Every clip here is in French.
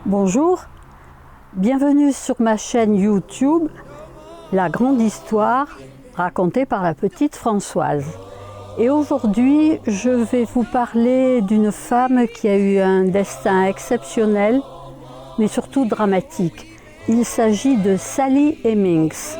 Bonjour, bienvenue sur ma chaîne YouTube, La Grande Histoire, racontée par la petite Françoise. Et aujourd'hui, je vais vous parler d'une femme qui a eu un destin exceptionnel, mais surtout dramatique. Il s'agit de Sally Hemings.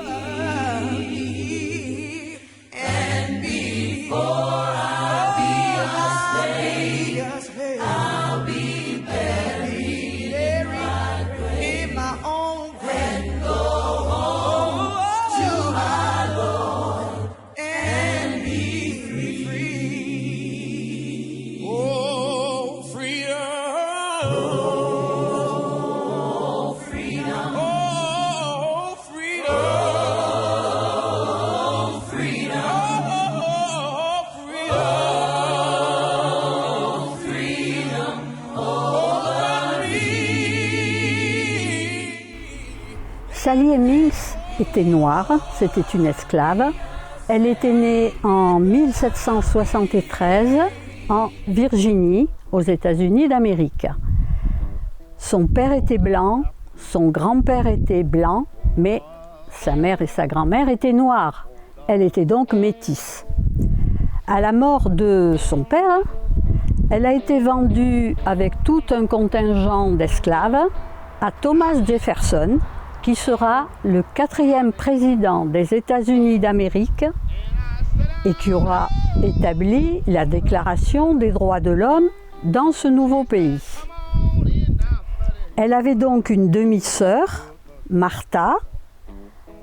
Sally Hemings était noire, c'était une esclave. Elle était née en 1773 en Virginie, aux États-Unis d'Amérique. Son père était blanc, son grand-père était blanc, mais sa mère et sa grand-mère étaient noires. Elle était donc métisse. À la mort de son père, elle a été vendue avec tout un contingent d'esclaves à Thomas Jefferson, qui sera le 4e président des États-Unis d'Amérique et qui aura établi la Déclaration des droits de l'homme dans ce nouveau pays. Elle avait donc une demi-sœur, Martha,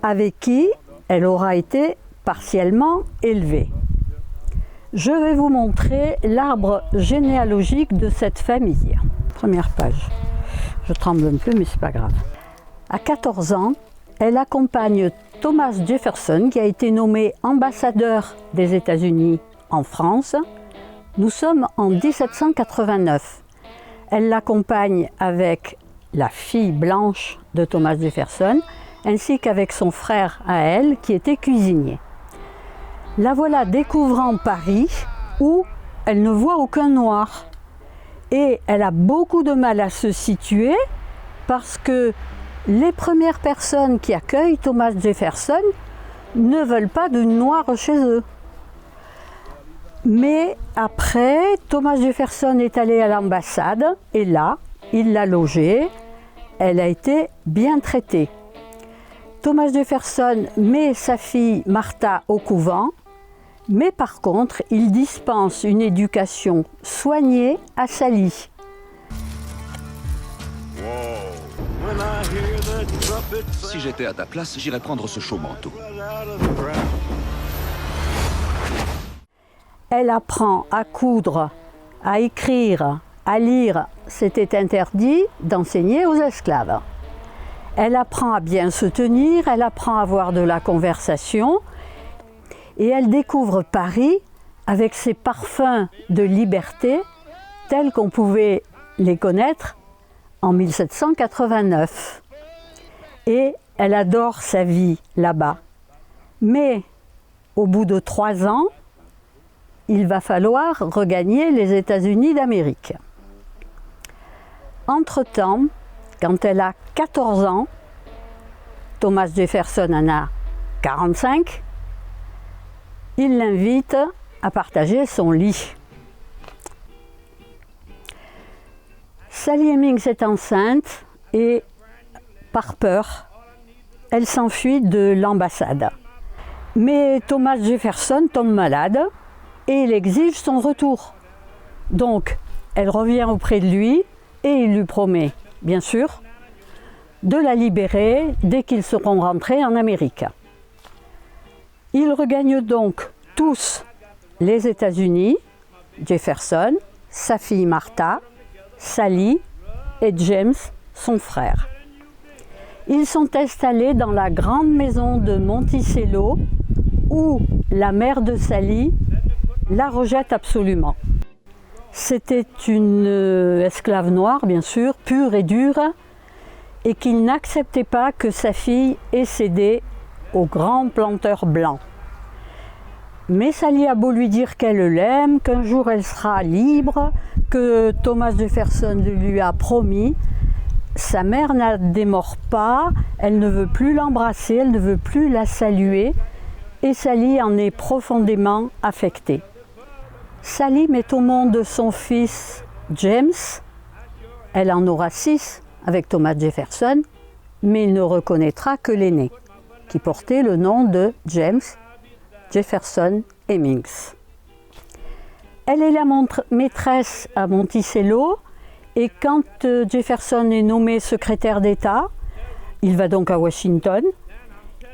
avec qui elle aura été partiellement élevée. Je vais vous montrer l'arbre généalogique de cette famille. Première page. Je tremble un peu, mais c'est pas grave. À 14 ans, elle accompagne Thomas Jefferson, qui a été nommé ambassadeur des États-Unis en France. Nous sommes en 1789. Elle l'accompagne avec la fille blanche de Thomas Jefferson, ainsi qu'avec son frère à elle, qui était cuisinier. La voilà découvrant Paris, où elle ne voit aucun noir. Et elle a beaucoup de mal à se situer, parce que les premières personnes qui accueillent Thomas Jefferson ne veulent pas de noirs chez eux. Mais après, Thomas Jefferson est allé à l'ambassade et là, il l'a logée. Elle a été bien traitée. Thomas Jefferson met sa fille Martha au couvent, mais par contre, il dispense une éducation soignée à Sally. Si j'étais à ta place, j'irais prendre ce chaud manteau. Elle apprend à coudre, à écrire, à lire. C'était interdit d'enseigner aux esclaves. Elle apprend à bien se tenir, elle apprend à avoir de la conversation et elle découvre Paris avec ses parfums de liberté tels qu'on pouvait les connaître en 1789. Et elle adore sa vie là-bas. Mais au bout de 3 ans, il va falloir regagner les États-Unis d'Amérique. Entre-temps, quand elle a 14 ans, Thomas Jefferson en a 45, il l'invite à partager son lit. Sally Hemings est enceinte et par peur, elle s'enfuit de l'ambassade. Mais Thomas Jefferson tombe malade et il exige son retour. Donc, elle revient auprès de lui et il lui promet, bien sûr, de la libérer dès qu'ils seront rentrés en Amérique. Ils regagnent donc tous les États-Unis, Jefferson, sa fille Martha, Sally et James, son frère. Ils sont installés dans la grande maison de Monticello où la mère de Sally la rejette absolument. C'était une esclave noire, bien sûr, pure et dure, et qu'il n'acceptait pas que sa fille ait cédé aux grands planteurs blancs. Mais Sally a beau lui dire qu'elle l'aime, qu'un jour elle sera libre, que Thomas Jefferson lui a promis, sa mère ne démord pas, elle ne veut plus l'embrasser, elle ne veut plus la saluer, et Sally en est profondément affectée. Sally met au monde son fils James, elle en aura 6 avec Thomas Jefferson, mais il ne reconnaîtra que l'aîné, qui portait le nom de James Jefferson Hemmings. Elle est la maîtresse à Monticello, et quand Jefferson est nommé secrétaire d'État, il va donc à Washington,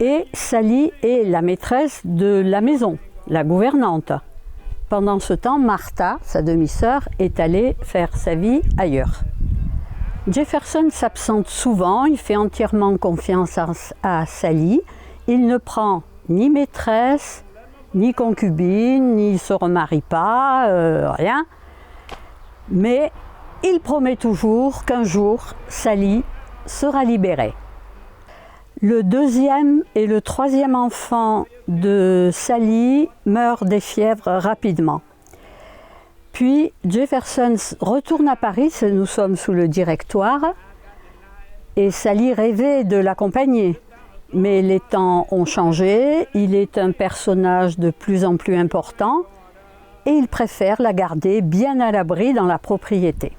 et Sally est la maîtresse de la maison, la gouvernante. Pendant ce temps, Martha, sa demi-sœur, est allée faire sa vie ailleurs. Jefferson s'absente souvent, il fait entièrement confiance à Sally. Il ne prend ni maîtresse, ni concubine, ni se remarie pas, rien. Mais il promet toujours qu'un jour, Sally sera libérée. Le 2e et le 3e enfant de Sally meurent des fièvres rapidement. Puis Jefferson retourne à Paris, nous sommes sous le Directoire, et Sally rêvait de l'accompagner. Mais les temps ont changé, il est un personnage de plus en plus important, et il préfère la garder bien à l'abri dans la propriété.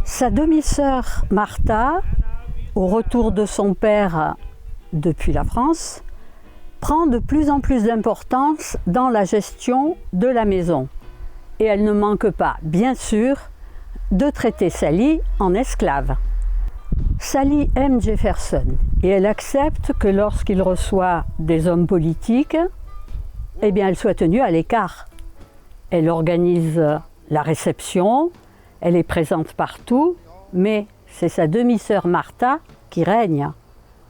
Sa demi-sœur Martha, au retour de son père depuis la France, prend de plus en plus d'importance dans la gestion de la maison. Et elle ne manque pas, bien sûr, de traiter Sally en esclave. Sally aime Jefferson et elle accepte que lorsqu'il reçoit des hommes politiques, eh bien, elle soit tenue à l'écart. Elle organise la réception, elle est présente partout, mais c'est sa demi-sœur Martha qui règne.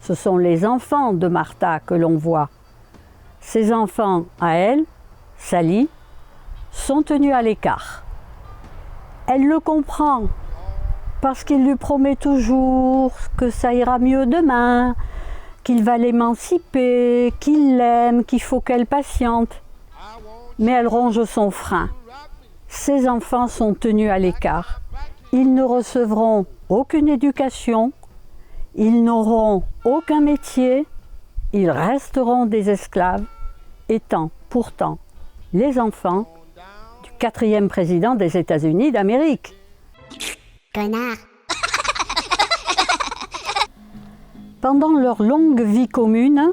Ce sont les enfants de Martha que l'on voit. Ses enfants à elle, Sally, sont tenus à l'écart. Elle le comprend parce qu'il lui promet toujours que ça ira mieux demain, qu'il va l'émanciper, qu'il l'aime, qu'il faut qu'elle patiente. Mais elle ronge son frein. Ses enfants sont tenus à l'écart. Ils ne recevront aucune éducation, ils n'auront aucun métier, ils resteront des esclaves, étant pourtant les enfants du 4e président des États-Unis d'Amérique. Connard. Pendant leur longue vie commune,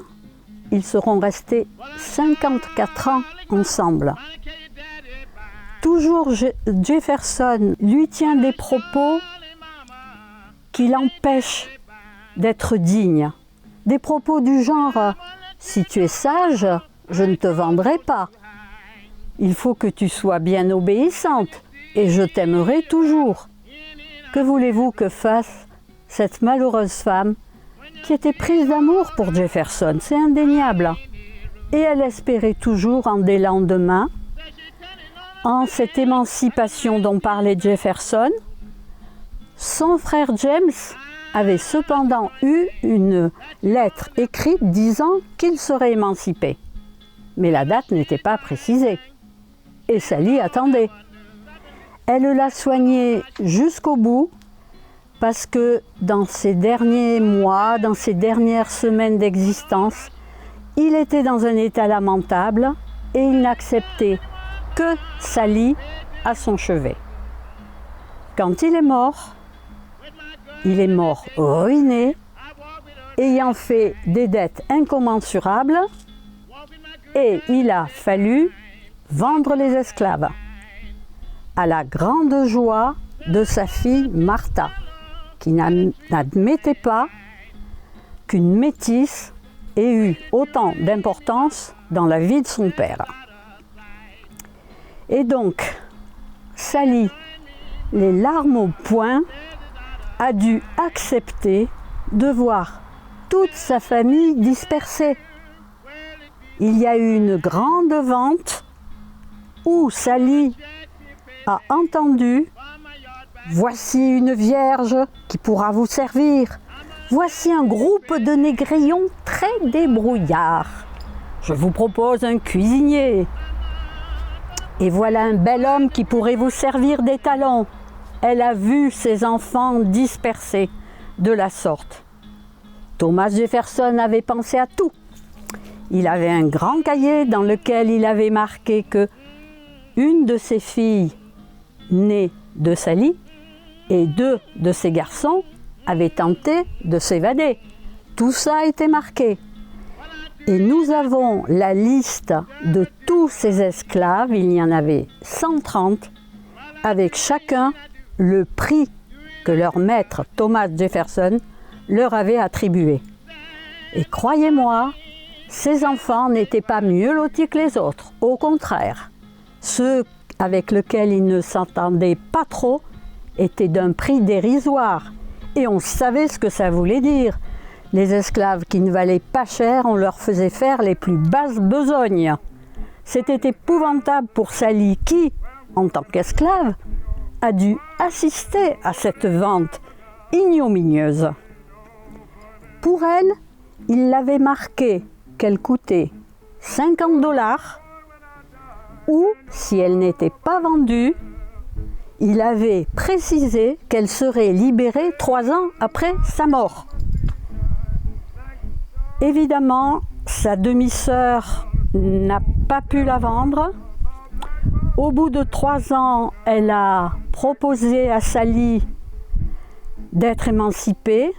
ils seront restés 54 ans ensemble. Toujours Jefferson lui tient des propos qui l'empêchent d'être digne. Des propos du genre « Si tu es sage, je ne te vendrai pas. Il faut que tu sois bien obéissante et je t'aimerai toujours. » Que voulez-vous que fasse cette malheureuse femme qui était prise d'amour pour Jefferson? C'est indéniable. Et elle espérait toujours en des lendemains, en cette émancipation dont parlait Jefferson. Son frère James avait cependant eu une lettre écrite disant qu'il serait émancipé. Mais la date n'était pas précisée. Et Sally attendait. Elle l'a soigné jusqu'au bout parce que dans ses derniers mois, dans ses dernières semaines d'existence, il était dans un état lamentable et il n'acceptait que Sally à son chevet. Quand il est mort ruiné, ayant fait des dettes incommensurables, et il a fallu vendre les esclaves, à la grande joie de sa fille Martha, qui n'admettait pas qu'une métisse ait eu autant d'importance dans la vie de son père. Et donc, Sally, les larmes au poing, a dû accepter de voir toute sa famille dispersée. Il y a eu une grande vente où Sally a entendu « Voici une vierge qui pourra vous servir. Voici un groupe de négrillons très débrouillards. Je vous propose un cuisinier. Et voilà un bel homme qui pourrait vous servir des talons. » Elle a vu ses enfants dispersés, de la sorte. Thomas Jefferson avait pensé à tout. Il avait un grand cahier dans lequel il avait marqué que une de ses filles, née de Sally, et 2 de ses garçons avaient tenté de s'évader. Tout ça était marqué. Et nous avons la liste de tous ces esclaves, il y en avait 130, avec chacun le prix que leur maître Thomas Jefferson leur avait attribué. Et croyez-moi, ces enfants n'étaient pas mieux lotis que les autres, au contraire. Ceux avec lesquels ils ne s'entendaient pas trop étaient d'un prix dérisoire, et on savait ce que ça voulait dire. Les esclaves qui ne valaient pas cher, on leur faisait faire les plus basses besognes. C'était épouvantable pour Sally qui, en tant qu'esclave, a dû assister à cette vente ignominieuse. Pour elle, il l'avait marqué qu'elle coûtait 50 $, ou, si elle n'était pas vendue, il avait précisé qu'elle serait libérée 3 ans après sa mort. Évidemment, sa demi-sœur n'a pas pu la vendre. Au bout de 3 ans, elle a proposé à Sally d'être émancipée.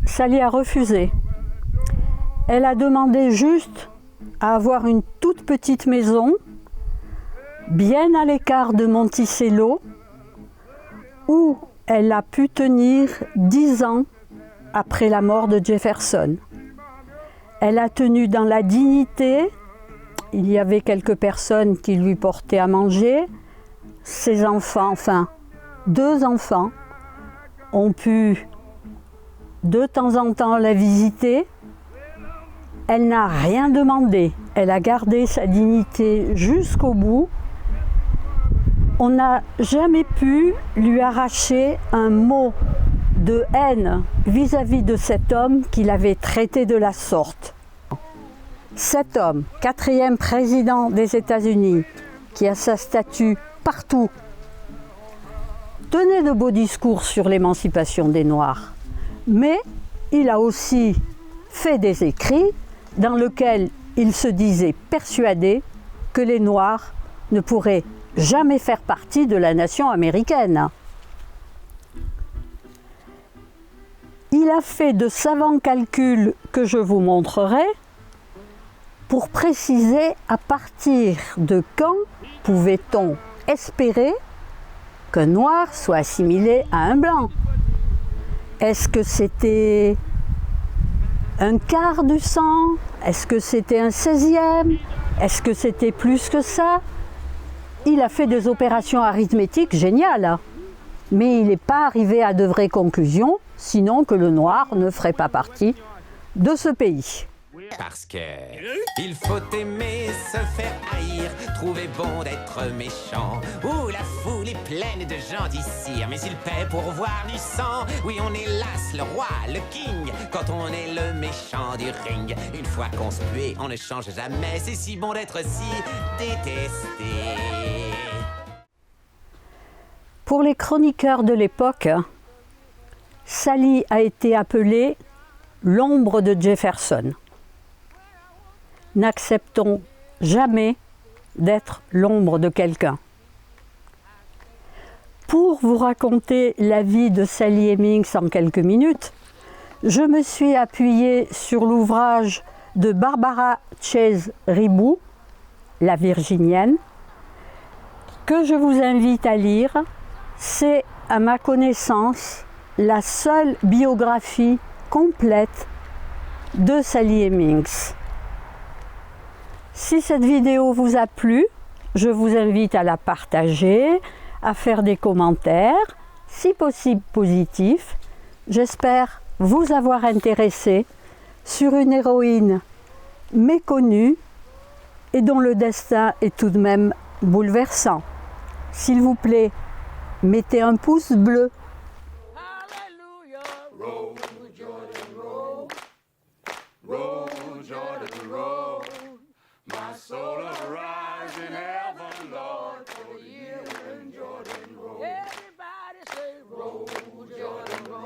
Sally a refusé. Elle a demandé juste à avoir une toute petite maison, bien à l'écart de Monticello, où elle a pu tenir 10 ans après la mort de Jefferson. Elle a tenu dans la dignité. Il y avait quelques personnes qui lui portaient à manger. Ses enfants, enfin 2 enfants, ont pu de temps en temps la visiter. Elle n'a rien demandé. Elle a gardé sa dignité jusqu'au bout. On n'a jamais pu lui arracher un mot de haine vis-à-vis de cet homme qui l'avait traité de la sorte. Cet homme, 4e président des États-Unis, qui a sa statue partout, tenait de beaux discours sur l'émancipation des Noirs, mais il a aussi fait des écrits dans lesquels il se disait persuadé que les Noirs ne pourraient jamais faire partie de la nation américaine. Il a fait de savants calculs que je vous montrerai pour préciser à partir de quand pouvait-on espérer qu'un noir soit assimilé à un blanc. Est-ce que c'était un quart du sang? Est-ce que c'était un 16e? Est-ce que c'était plus que ça? Il a fait des opérations arithmétiques géniales, mais il n'est pas arrivé à de vraies conclusions, sinon que le noir ne ferait pas partie de ce pays. Parce que il faut aimer se faire haïr, trouver bon d'être méchant. Ouh, la foule est pleine de gens d'ici, mais il paie pour voir du sang. Oui, on est l'as, le roi, le king, quand on est le méchant du ring. Une fois qu'on se pue, on ne change jamais, c'est si bon d'être si détesté. Pour les chroniqueurs de l'époque, Sally a été appelée l'ombre de Jefferson. N'acceptons jamais d'être l'ombre de quelqu'un. Pour vous raconter la vie de Sally Hemings en quelques minutes, je me suis appuyée sur l'ouvrage de Barbara Chase Ribou, La Virginienne, que je vous invite à lire. C'est, à ma connaissance, la seule biographie complète de Sally Hemings. Si cette vidéo vous a plu, je vous invite à la partager, à faire des commentaires, si possible positifs. J'espère vous avoir intéressé sur une héroïne méconnue et dont le destin est tout de même bouleversant. S'il vous plaît, mettez un pouce bleu